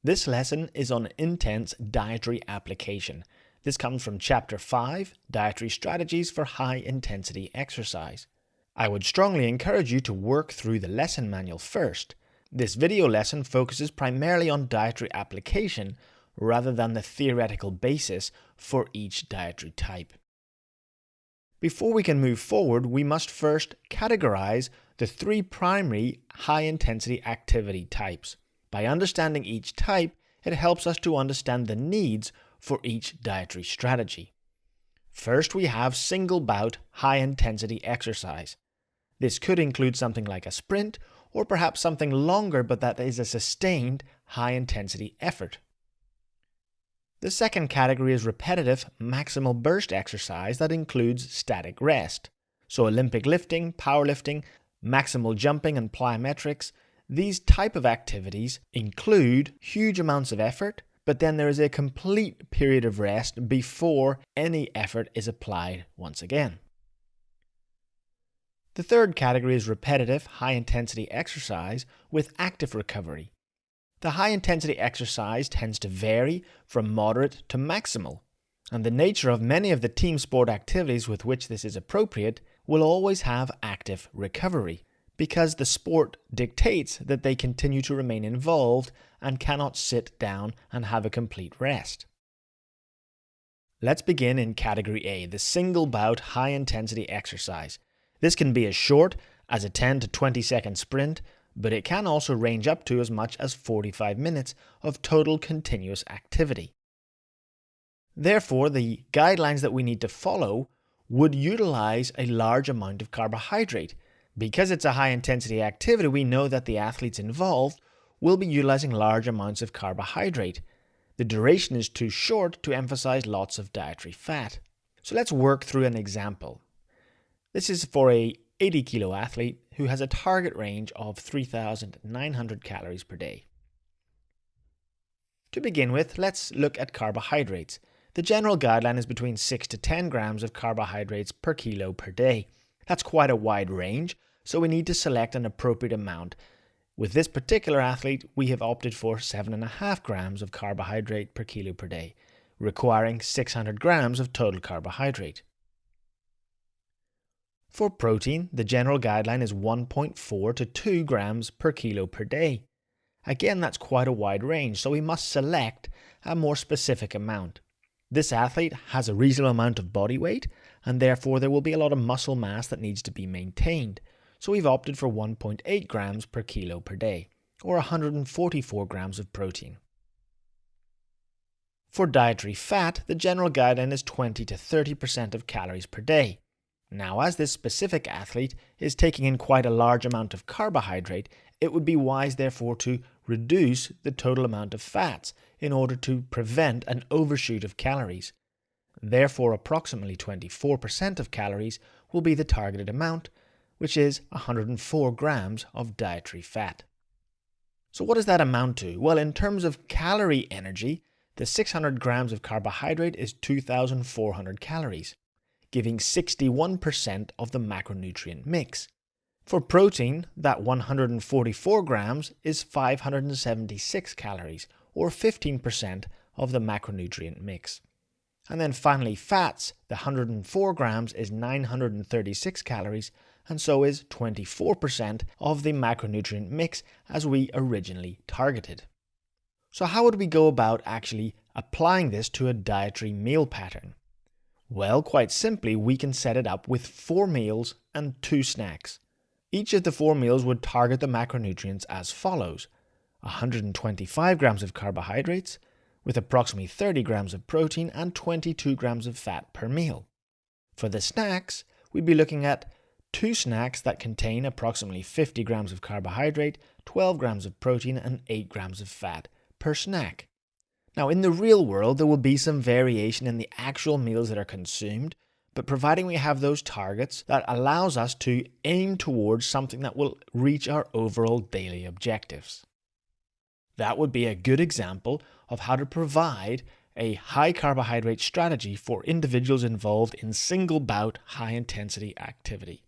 This lesson is on intense dietary application. This comes from Chapter 5, Dietary Strategies for High Intensity Exercise. I would strongly encourage you to work through the lesson manual first. This video lesson focuses primarily on dietary application rather than the theoretical basis for each dietary type. Before we can move forward, we must first categorize the three primary high-intensity activity types. By understanding each type, it helps us to understand the needs for each dietary strategy. First, we have single-bout high-intensity exercise. This could include something like a sprint, or perhaps something longer but that is a sustained high-intensity effort. The second category is repetitive maximal burst exercise that includes static rest. So Olympic lifting, powerlifting, maximal jumping and plyometrics, these type of activities include huge amounts of effort, but then there is a complete period of rest before any effort is applied once again. The third category is repetitive high-intensity exercise with active recovery. The high-intensity exercise tends to vary from moderate to maximal, and the nature of many of the team sport activities with which this is appropriate will always have active recovery, because the sport dictates that they continue to remain involved and cannot sit down and have a complete rest. Let's begin in Category A, the single-bout high-intensity exercise. This can be as short as a 10 to 20 second sprint, but it can also range up to as much as 45 minutes of total continuous activity. Therefore, the guidelines that we need to follow would utilize a large amount of carbohydrate. Because it's a high-intensity activity, we know that the athletes involved will be utilizing large amounts of carbohydrate. The duration is too short to emphasize lots of dietary fat. So let's work through an example. This is for a 80 kilo athlete who has a target range of 3,900 calories per day. To begin with, let's look at carbohydrates. The general guideline is between 6 to 10 grams of carbohydrates per kilo per day. That's quite a wide range, so we need to select an appropriate amount. With this particular athlete, we have opted for 7.5 grams of carbohydrate per kilo per day, requiring 600 grams of total carbohydrate. For protein, the general guideline is 1.4 to 2 grams per kilo per day. Again, that's quite a wide range, so we must select a more specific amount. This athlete has a reasonable amount of body weight, and therefore there will be a lot of muscle mass that needs to be maintained. So we've opted for 1.8 grams per kilo per day, or 144 grams of protein. For dietary fat, the general guideline is 20 to 30% of calories per day. Now, as this specific athlete is taking in quite a large amount of carbohydrate, it would be wise therefore to reduce the total amount of fats in order to prevent an overshoot of calories. Therefore, approximately 24% of calories will be the targeted amount, which is 104 grams of dietary fat. So what does that amount to? Well, in terms of calorie energy, the 600 grams of carbohydrate is 2,400 calories, giving 61% of the macronutrient mix. For protein, that 144 grams is 576 calories, or 15% of the macronutrient mix. And then finally, fats, the 104 grams is 936 calories, and so is 24% of the macronutrient mix as we originally targeted. So how would we go about actually applying this to a dietary meal pattern? Well, quite simply, we can set it up with 4 meals and 2 snacks. Each of the 4 meals would target the macronutrients as follows: 125 grams of carbohydrates, with approximately 30 grams of protein and 22 grams of fat per meal. For the snacks, we'd be looking at 2 snacks that contain approximately 50 grams of carbohydrate, 12 grams of protein, and 8 grams of fat per snack. Now, in the real world, there will be some variation in the actual meals that are consumed, but providing we have those targets, that allows us to aim towards something that will reach our overall daily objectives. That would be a good example of how to provide a high carbohydrate strategy for individuals involved in single bout high intensity activity.